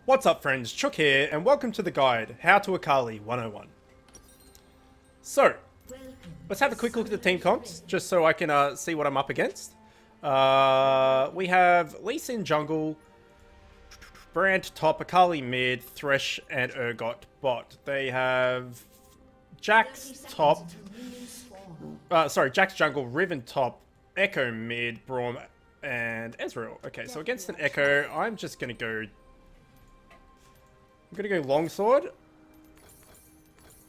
What's up friends, Chook here, and welcome to the guide, How to Akali 101. So, let's have a quick look at the team comps, just so I can see what I'm up against. We have Lee Sin jungle, Brand top, Akali mid, Thresh and Urgot bot. They have Jax top, Jax jungle, Riven top, Echo mid, Braum and Ezreal. Okay, so against an Echo, I'm gonna go longsword,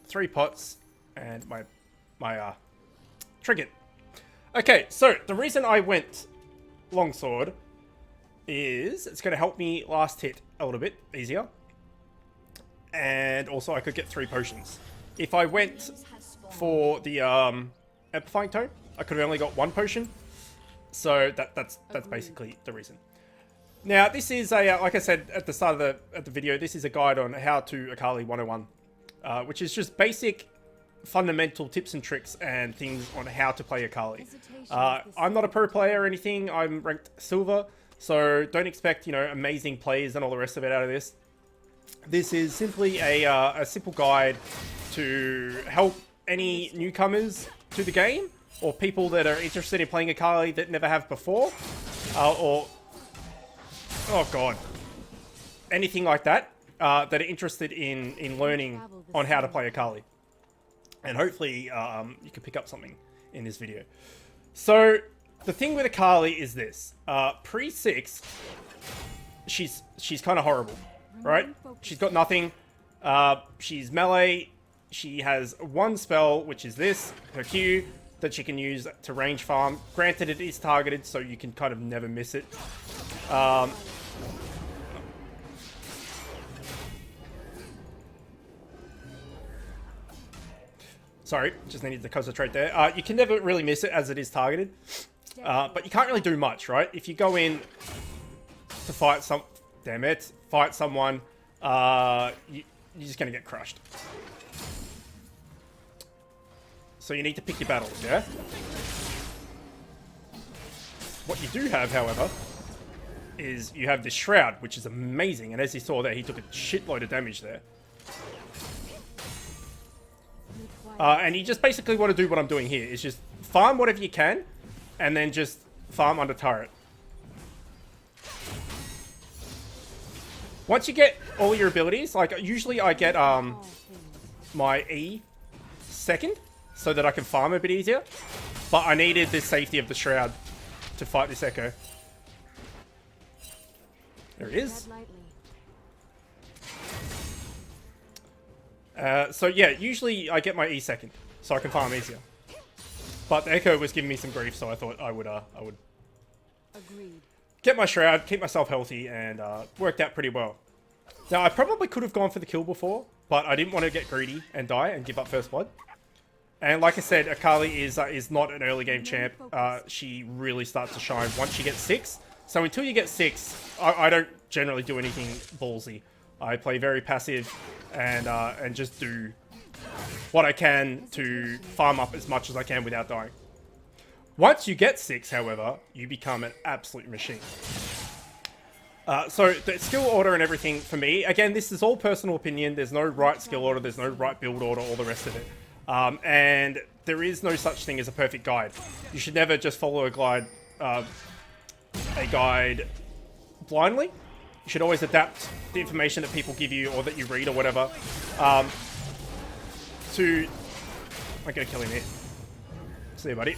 3 pots, and my trinket. Okay, so the reason I went longsword is it's going to help me last hit a little bit easier, and also I could get 3 potions. If I went for the amplifying tome, I could have only got 1 potion. So that's basically the reason. Now, this is a, like I said at the start of the video, this is a guide on how to Akali 101, which is just basic, fundamental tips and tricks and things on how to play Akali. I'm not a pro player or anything. I'm ranked silver, so don't expect, amazing plays and all the rest of it out of this. This is simply a simple guide to help any newcomers to the game or people that are interested in playing Akali that never have before, or oh god, anything like that, that are interested in learning on how to play Akali. And hopefully you can pick up something in this video. So the thing with Akali is this. Pre-6, she's kind of horrible, right? She's got nothing. She's melee. She has 1 spell, which is this, her Q, that she can use to range farm. Granted, it is targeted, so you can kind of never miss it. Sorry, just needed to concentrate there. You can never really miss it as it is targeted. But you can't really do much, right? If you go in to fight someone, you're just going to get crushed. So you need to pick your battles, yeah? What you do have, however, is you have this Shroud, which is amazing. And as you saw there, he took a shitload of damage there. And you just basically want to do what I'm doing here, is just farm whatever you can, and then just farm under turret. Once you get all your abilities, like usually I get my E second, so that I can farm a bit easier. But I needed the safety of the Shroud to fight this Echo. There it is. So yeah, usually I get my E second, so I can farm easier. But the Echo was giving me some grief, so I thought I would get my Shroud, keep myself healthy, and worked out pretty well. Now, I probably could have gone for the kill before, but I didn't want to get greedy and die and give up first blood. And like I said, Akali is not an early game champ. She really starts to shine once she gets 6. So until you get 6, I don't generally do anything ballsy. I play very passive and just do what I can to farm up as much as I can without dying. Once you get 6, however, you become an absolute machine. So the skill order and everything for me, again, this is all personal opinion. There's no right skill order, there's no right build order, all the rest of it. And there is no such thing as a perfect guide. You should never just follow a guide blindly. You should always adapt the information that people give you or that you read or whatever to... I'm gonna kill him here. See you, buddy.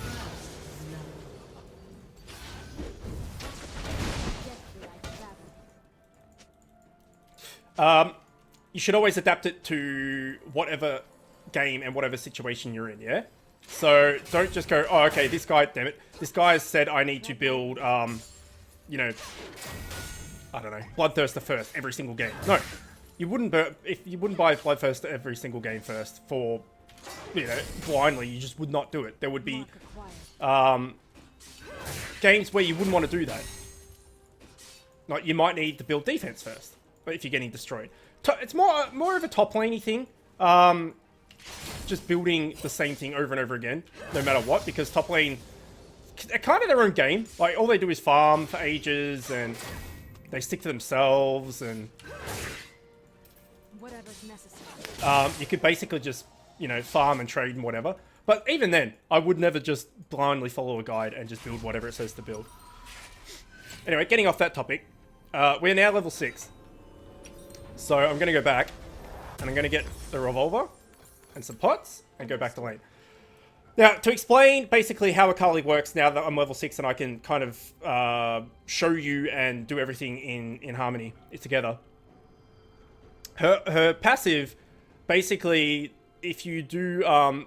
You should always adapt it to whatever game and whatever situation you're in, yeah? So don't just go, oh, okay, this guy, damn it. This guy has said I need to build, you know... I don't know, Bloodthirster first every single game. No, you wouldn't buy Bloodthirster every single game first for, blindly. You just would not do it. There would be games where you wouldn't want to do that. Like, you might need to build defense first, but if you're getting destroyed, it's more of a top laney thing. Just building the same thing over and over again, no matter what, because top lane, they're kind of their own game. Like, all they do is farm for ages and they stick to themselves, and Whatever's necessary. you could basically just, you know, farm and trade and whatever. But even then, I would never just blindly follow a guide and just build whatever it says to build. Anyway, getting off that topic, we're now level 6. So I'm going to go back, and I'm going to get the revolver and some pots, and go back to lane. Now, to explain basically how Akali works now that I'm level 6 and I can kind of show you and do everything in harmony together. Her passive, basically, if you do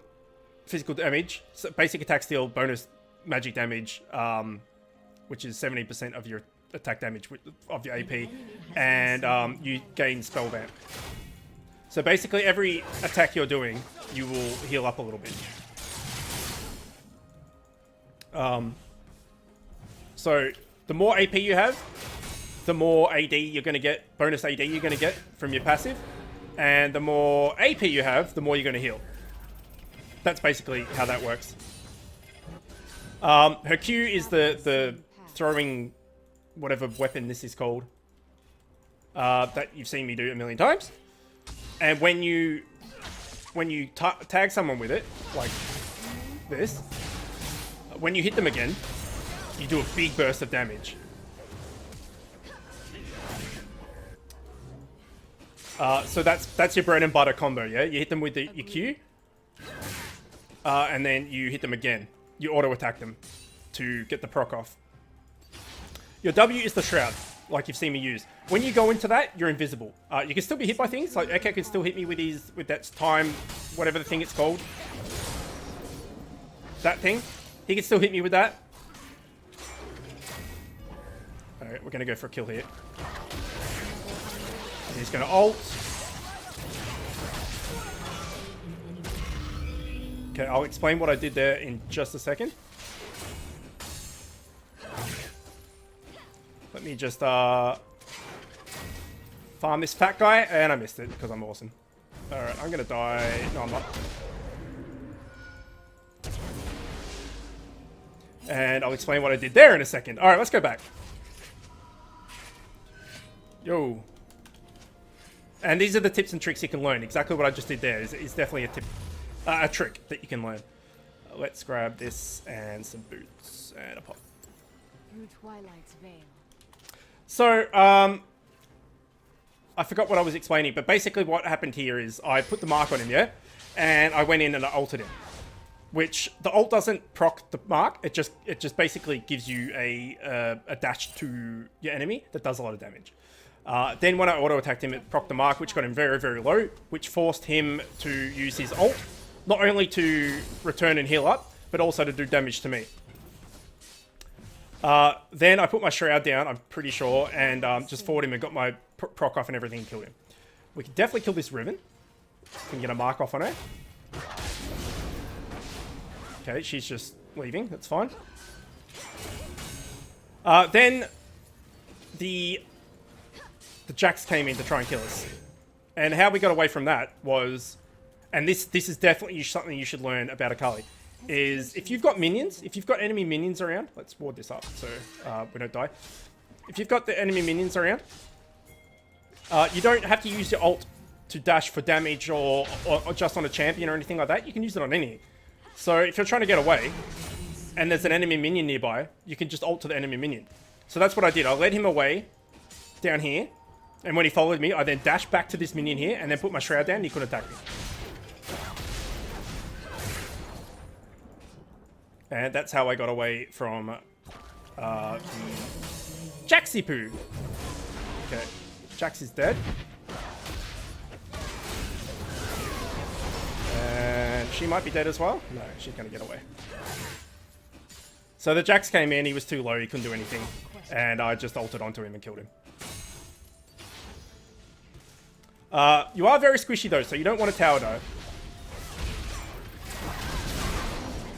physical damage, so basic attack steal, bonus magic damage, which is 70% of your attack damage of your AP, and you gain spell vamp. So basically, every attack you're doing, you will heal up a little bit. So the more AP you have, the more AD you're going to get, bonus AD you're going to get from your passive, and the more AP you have, the more you're going to heal. That's basically how that works. Her Q is the throwing whatever weapon this is called, that you've seen me do a million times. And when you tag someone with it, like this, when you hit them again, you do a big burst of damage. So that's your bread and butter combo, yeah? You hit them with your Q, and then you hit them again. You auto-attack them to get the proc off. Your W is the Shroud, like you've seen me use. When you go into that, you're invisible. You can still be hit by things, like Eke can still hit me with that time, whatever the thing it's called. That thing. He can still hit me with that. Alright, we're gonna go for a kill here. He's gonna ult. Okay, I'll explain what I did there in just a second. Let me just farm this fat guy, and I missed it because I'm awesome. Alright, I'm gonna die. No, I'm not. And I'll explain what I did there in a second. Alright, let's go back. Yo. And these are the tips and tricks you can learn. Exactly what I just did there is definitely a trick that you can learn. Let's grab this and some boots and a pot. Through Twilight's veil. So, I forgot what I was explaining, but basically what happened here is I put the mark on him, yeah? And I went in and I ulted him. Which, the ult doesn't proc the mark, it just basically gives you a dash to your enemy that does a lot of damage. Then when I auto-attacked him, it proc the mark, which got him very, very low, which forced him to use his ult, not only to return and heal up, but also to do damage to me. Then I put my Shroud down, I'm pretty sure, and just fought him and got my proc off and everything and killed him. We can definitely kill this Riven. We can get a mark off on her. Okay, she's just leaving, that's fine. Then the Jax came in to try and kill us. And how we got away from that was, and this is definitely something you should learn about Akali, is if you've got minions, if you've got enemy minions around, let's ward this up so we don't die. If you've got the enemy minions around, you don't have to use your ult to dash for damage or just on a champion or anything like that. You can use it on anything. So if you're trying to get away and there's an enemy minion nearby, you can just ult to the enemy minion. So that's what I did. I led him away down here, and when he followed me, I then dashed back to this minion here and then put my Shroud down and he couldn't attack me. And that's how I got away from the Jaxie poo. Okay, Jax is dead. And she might be dead as well. No, she's gonna get away. So the Jax came in, he was too low, he couldn't do anything. And I just ulted onto him and killed him. You are very squishy though, so you don't want to tower dive.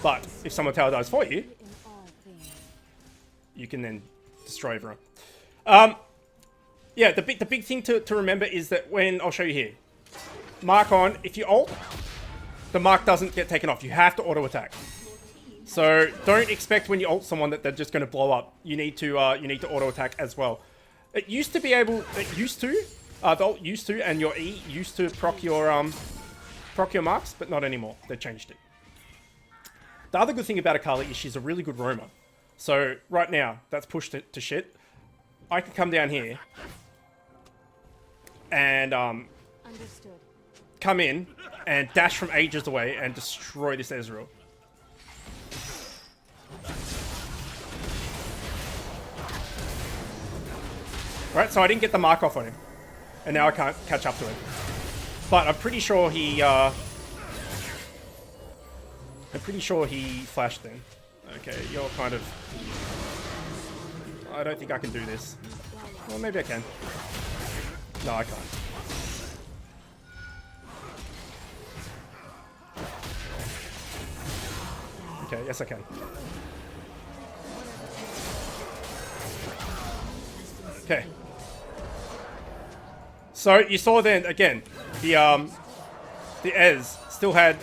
But if someone tower dives for you, you can then destroy everyone. Yeah, the big thing to remember is that when, I'll show you here. Mark on, if you ult, the mark doesn't get taken off. You have to auto attack. So don't expect when you ult someone that they're just going to blow up. You need to auto attack as well. It used to be able. It used to. The alt used to, and your E used to proc your marks, but not anymore. They changed it. The other good thing about Akali is she's a really good roamer. So right now, that's pushed it to shit. I can come down here and Understood. come in and dash from ages away and destroy this Ezreal. Right, so I didn't get the mark off on him. And now I can't catch up to him. But I'm pretty sure he flashed then. Okay, you're kind of... I don't think I can do this. Well, maybe I can. No, I can't. Okay, yes I can. Okay. So you saw then again the Ez still had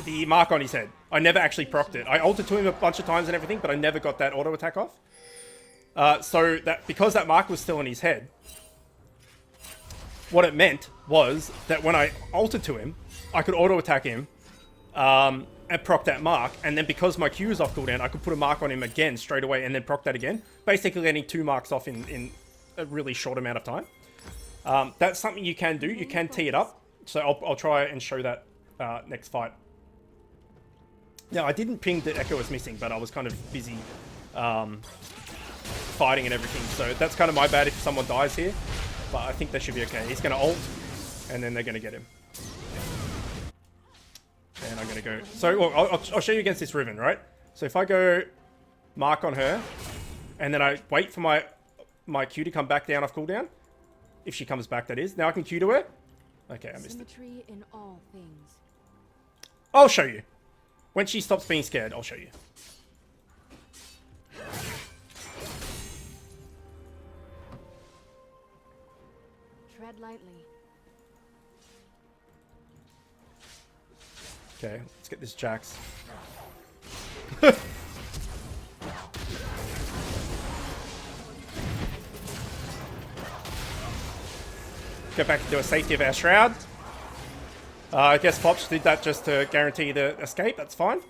the mark on his head. I never actually procced it. I ulted to him a bunch of times and everything, but I never got that auto attack off. So that because that mark was still on his head, what it meant was that when I ulted to him, I could auto attack him and proc that mark, and then because my Q is off cooldown, I could put a mark on him again straight away and then proc that again. Basically getting 2 marks off in a really short amount of time. That's something you can do. You can tee it up. So I'll try and show that next fight. Now, I didn't ping that Echo was missing, but I was kind of busy fighting and everything. So that's kind of my bad if someone dies here. But I think they should be okay. He's going to ult, and then they're going to get him. And I'm going to go... So, well, I'll show you against this Riven, right? So if I go mark on her, and then I wait for my Q to come back down off cooldown. If she comes back, that is. Now I can Q to her. Okay, I missed it. Symmetry in all things. I'll show you. When she stops being scared, I'll show you. Tread lightly. Okay, let's get this Jax. Go back into a safety of our shroud. I guess Pops did that just to guarantee the escape. That's fine.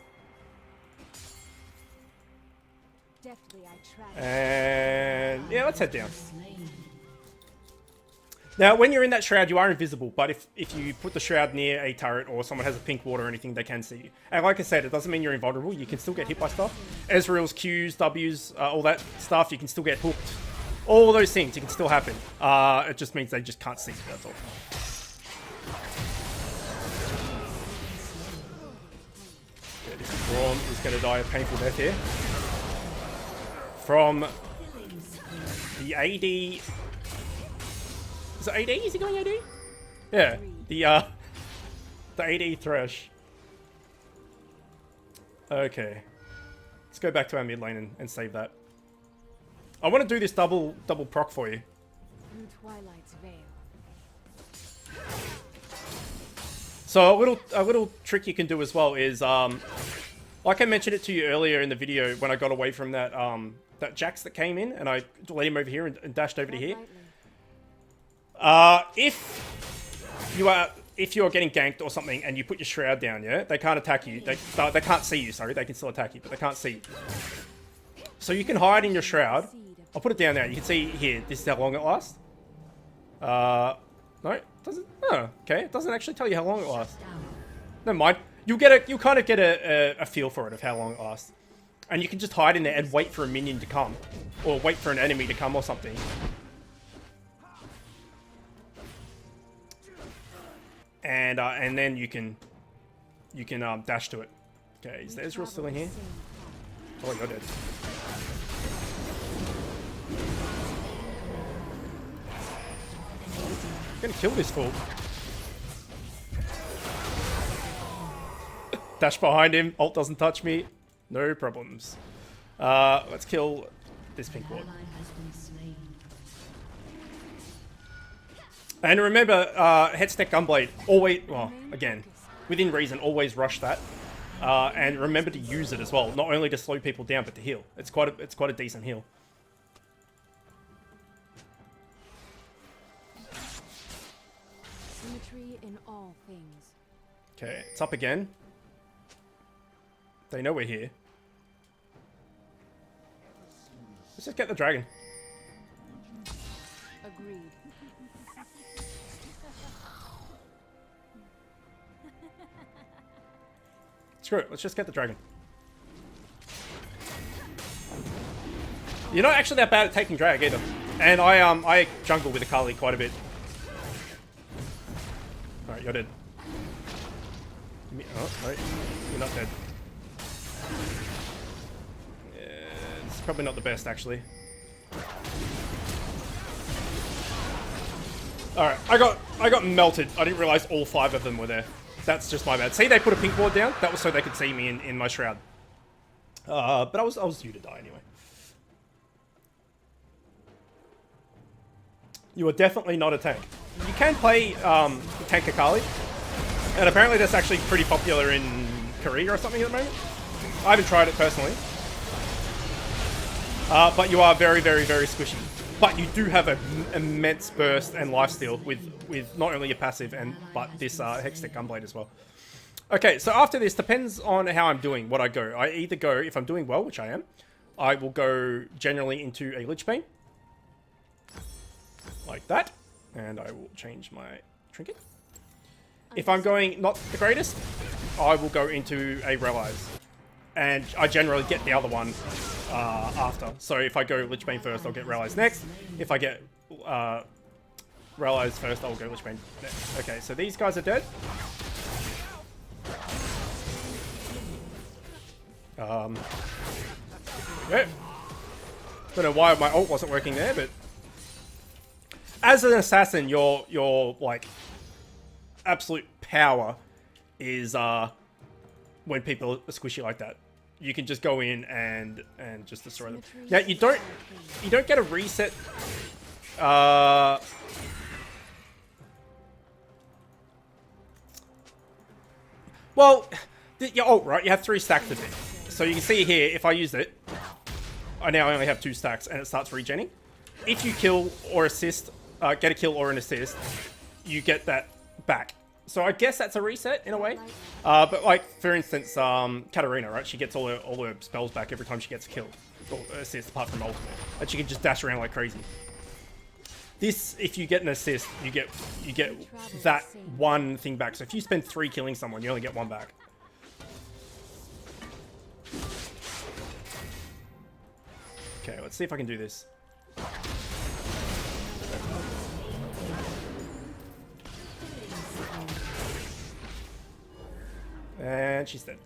Deftly I track. And yeah, let's head down. Now, when you're in that shroud, you are invisible, but if you put the shroud near a turret or someone has a pink ward or anything, they can see you. And like I said, it doesn't mean you're invulnerable. You can still get hit by stuff. Ezreal's Qs, Ws, all that stuff, you can still get hooked. All those things, it can still happen. It just means they just can't see you, that's all. Okay, this Braum is going to die a painful death here. From the AD... Is it AD? Is he going AD? Yeah, the AD Thresh. Okay. Let's go back to our mid lane and save that. I want to do this double proc for you. Through Twilight's veil. So a little trick you can do as well is like I mentioned it to you earlier in the video when I got away from that that Jax that came in and I let him over here and dashed over to here. If you're getting ganked or something and you put your shroud down, yeah, they can't attack you. They can't see you. Sorry, they can still attack you, but they can't see you. So you can hide in your shroud. I'll put it down there. You can see here. This is how long it lasts. No, it doesn't. Oh, okay. It doesn't actually tell you how long it lasts. Never mind. You'll kind of get a feel for it of how long it lasts, and you can just hide in there and wait for a minion to come, or wait for an enemy to come or something. And then you can dash to it. Okay, is the Ezreal still in here? Oh, you're dead. I'm gonna kill this fool. Dash behind him. Ult doesn't touch me. No problems. Let's kill this pink ward. And remember, Headstack Gunblade, always, well, again, within reason, always rush that. And remember to use it as well, not only to slow people down, but to heal. It's quite a decent heal. Symmetry in all things. Okay, it's up again. They know we're here. Let's just get the dragon. Agreed. Screw it, let's just get the dragon. You're not actually that bad at taking drag either. And I jungle with Akali quite a bit. Alright, you're dead. Oh, no, you're not dead. Yeah, it's probably not the best actually. Alright, I got melted. I didn't realize all 5 of them were there. That's just my bad. See, they put a pink ward down. That was so they could see me in my shroud. But I was due to die anyway. You are definitely not a tank. You can play tank Akali, and apparently that's actually pretty popular in Korea or something at the moment. I haven't tried it personally. But you are very, very, very squishy. But you do have an immense burst and lifesteal with not only your passive but this Hextech Gunblade as well. Okay, so after this, depends on how I'm doing, what I go. I either go, if I'm doing well, which I am, I will go generally into a Lich Bane. Like that. And I will change my trinket. If I'm going not the greatest, I will go into a Relize. And I generally get the other one after. So if I go Lich Bane first, I'll get Relize next. If I get Relize first, I'll go Lich Bane next. Okay, so these guys are dead. Yeah. Don't know why my ult wasn't working there, but as an assassin, your like absolute power is when people are squishy like that. You can just go in and just destroy them. Now you don't get a reset. Well, your ult, right? You have 3 stacks of it. So you can see here, if I use it, I now only have 2 stacks and it starts regenning. If you kill or assist, get a kill or an assist, you get that back. So I guess that's a reset in a way. But like, for instance, Katarina, right? She gets all her spells back every time she gets killed. Or assist, apart from ultimate. And she can just dash around like crazy. This, if you get an assist, you get that one thing back. So if you spend 3 killing someone, you only get 1 back. Okay, let's see if I can do this. And she's dead.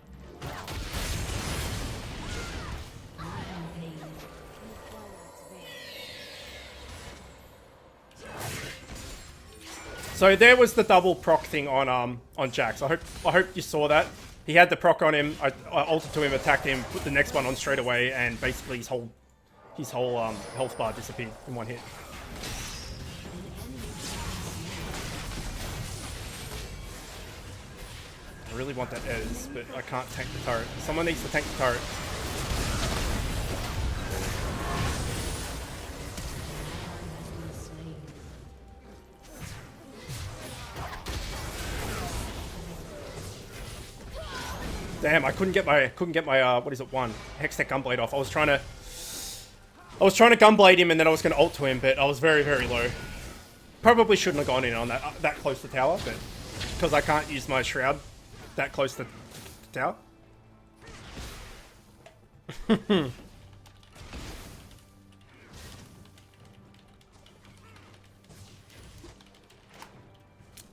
So there was the double proc thing on Jax. I hope you saw that. He had the proc on him. I ulted to him, attacked him, put the next one on straight away, and basically his whole health bar disappeared in 1 hit. I really want that Ez, but I can't tank the turret. Someone needs to tank the turret. Damn, I couldn't get my what is it, Hextech Gunblade off. I was trying to Gunblade him and then I was going to ult to him, but I was very, very low. Probably shouldn't have gone in on that close to tower, but because I can't use my shroud that close to tower.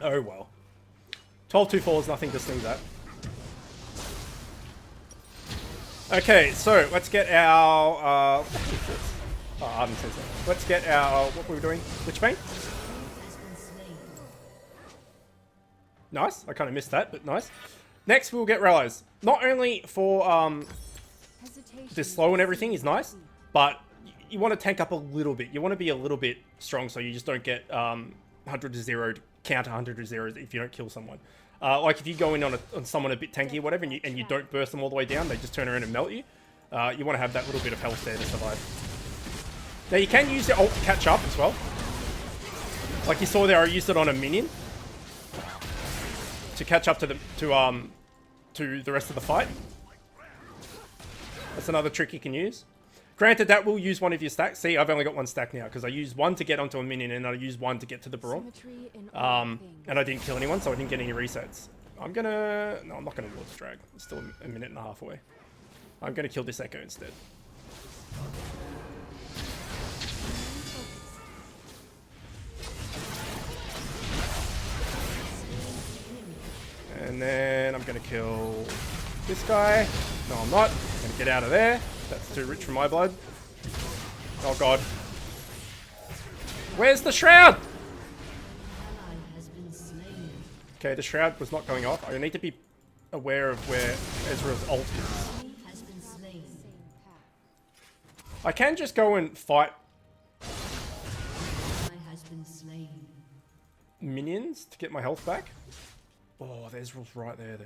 Oh well. 12-2-4 is nothing to sneeze at. Okay, so let's get our let's get our what were we doing? Lich Bane? Nice. I kind of missed that, but nice. Next, we'll get Relize. Not only for the slow and everything is nice, but you want to tank up a little bit. You want to be a little bit strong, so you just don't get 100 to 0 counter 100 to 0 if you don't kill someone. Like if you go in on someone a bit tanky or whatever, and you don't burst them all the way down, they just turn around and melt you. You want to have that little bit of health there to survive. Now you can use your ult to catch up as well. Like you saw there, I used it on a minion. to catch up to the rest of the fight. That's another trick you can use. Granted, that will use one of your stacks. See, I've only got one stack now because I used one to get onto a minion and I used one to get to the brawl. And I didn't kill anyone, so I didn't get any resets. No, I'm not gonna Lord's Drag. It's still a minute and a half away. I'm gonna kill this Echo instead. And then I'm gonna kill this guy. No, I'm not. I'm gonna get out of there. That's too rich for my blood. Oh god. Where's the shroud? Okay, the shroud was not going off. I need to be aware of where Ezreal's ult is. I can just go and fight minions to get my health back. Oh, the Ezreal's right there.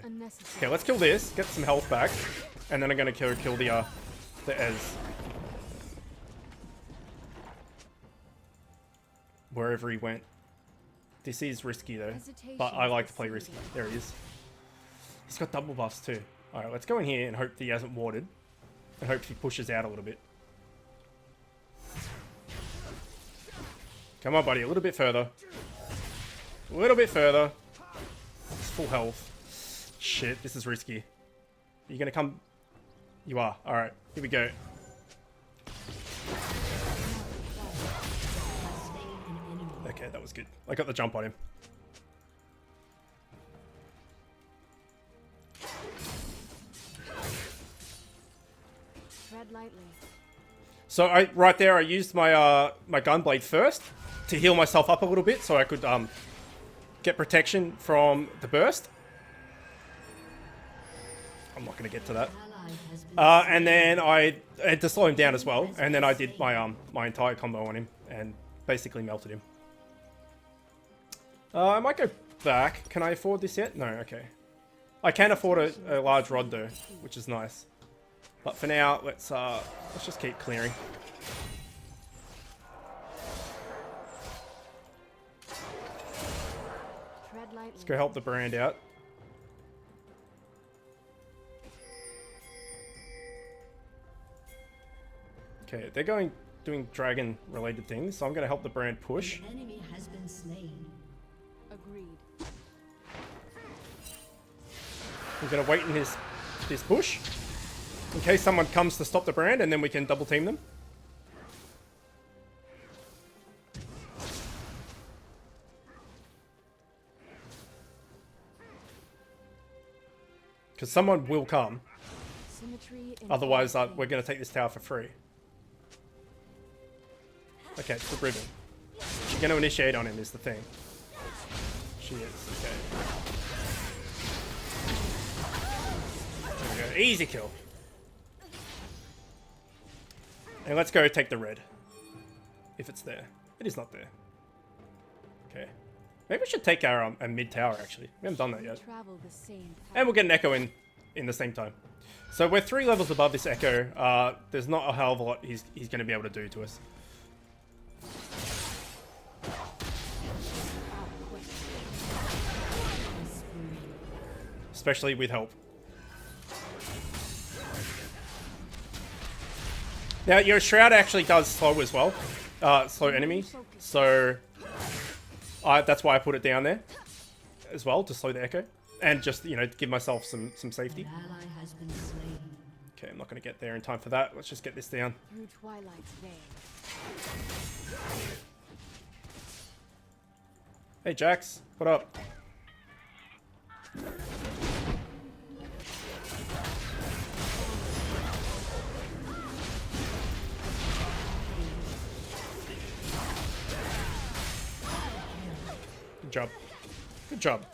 Okay, let's kill this, get some health back, and then I'm gonna kill the Ez. Wherever he went. This is risky though, but I like to play risky. There he is. He's got double buffs too. Alright, let's go in here and hope that he hasn't warded. And hope he pushes out a little bit. Come on, buddy, a little bit further. A little bit further. It's full health. Shit, this is risky. Are you gonna come? You are. Alright, here we go. Okay, that was good. I got the jump on him. Tread lightly. So right there I used my my gunblade first to heal myself up a little bit so I could get protection from the burst. I'm not gonna get to that. And then I had to slow him down as well, and then I did my my entire combo on him and basically melted him. I might go back. Can I afford this yet? No, okay. I can afford a large rod though, which is nice. But for now, let's just keep clearing. Let's go help the brand out. Okay, they're doing dragon related things, so I'm gonna help the brand push. An enemy has been slain. Agreed. I'm gonna wait in this bush in case someone comes to stop the brand, and then we can double team them. Because someone will come. Otherwise, we're gonna take this tower for free. Okay, it's the Riven. She's gonna initiate on him is the thing. She is, okay. There we go. Easy kill. And let's go take the red. If it's there. It is not there. Okay. Maybe we should take our mid tower actually. We haven't done that yet. And we'll get an Echo in the same time. So we're 3 levels above this Echo. There's not a hell of a lot he's going to be able to do to us. Especially with help. Now, your Shroud actually does slow as well. Slow enemies. So, that's why I put it down there. As well, to slow the Echo. And just, you know, give myself some safety. Okay, I'm not going to get there in time for that. Let's just get this down. Through Twilight's veil. Hey, Jax. What up? Good job. Good job.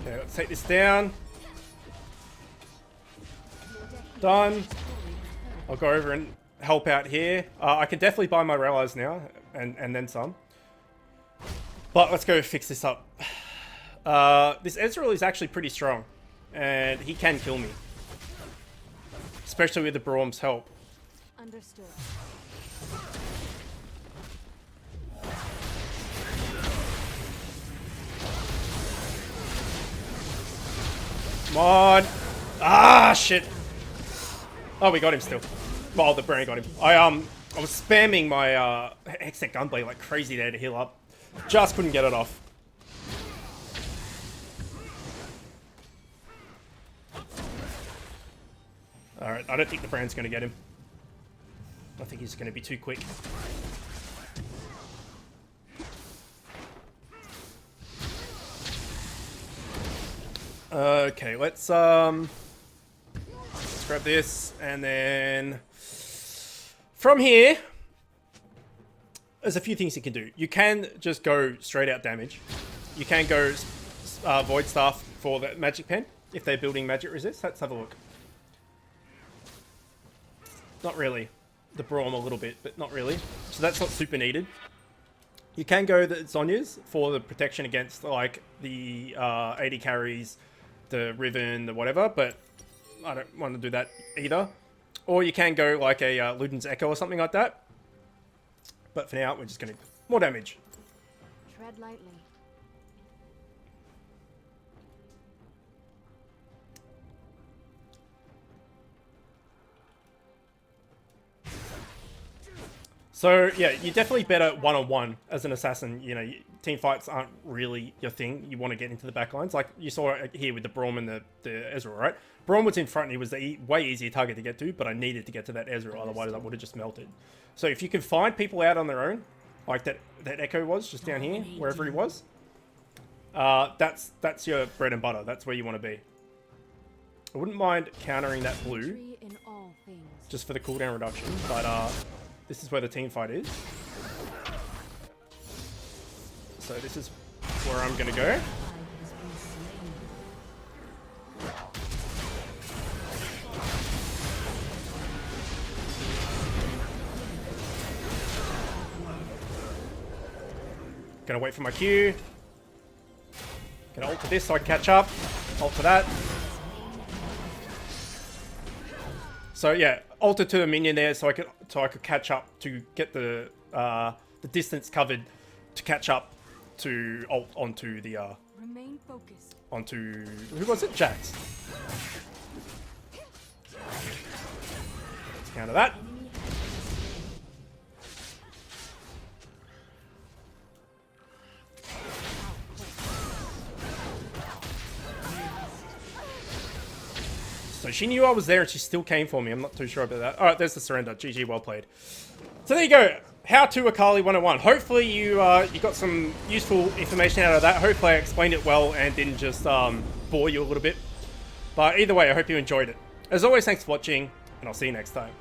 Okay, let's take this down. Done. I'll go over and help out here. I can definitely buy my Realize now, and then some. But let's go fix this up. This Ezreal is actually pretty strong, and he can kill me. Especially with the Braum's help. Understood. Come on. Ah, shit. Oh, we got him still. Well, the brain got him. I was spamming my Hextech Gunblade like crazy there to heal up. Just couldn't get it off. Alright, I don't think the brand's going to get him. I think he's going to be too quick. Okay, let's grab this, and then from here, there's a few things you can do. You can just go straight out damage. You can go Void Staff for the Magic Pen if they're building Magic Resist. Let's have a look. Not really. The Braum a little bit, but not really. So that's not super needed. You can go the Zhonya's for the protection against like the 80 carries, the Riven, the whatever, but I don't want to do that either. Or you can go like a Luden's Echo or something like that. But for now, we're just going to more damage. Tread lightly. So yeah, you're definitely better one-on-one as an assassin. You know, team fights aren't really your thing. You want to get into the back lines, like you saw here with the Braum and the Ezreal, right? Braum was in front and he was the way easier target to get to, but I needed to get to that Ezreal, otherwise I would have just melted. So if you can find people out on their own, like that Echo was just down here, wherever he was, that's your bread and butter. That's where you want to be. I wouldn't mind countering that blue just for the cooldown reduction, but this is where the team fight is. So this is where I'm gonna go. Gonna wait for my Q. Gonna ult to this so I can catch up. Ult to that. So yeah, ulted to a minion there so I could catch up to get the distance covered to catch up to ult onto the Remain focused. onto who was it? Jax. Let's counter that. So she knew I was there and she still came for me. I'm not too sure about that. Alright, there's the surrender. GG, well played. So there you go. How to Akali 101. Hopefully you got some useful information out of that. Hopefully I explained it well and didn't just bore you a little bit. But either way, I hope you enjoyed it. As always, thanks for watching, and I'll see you next time.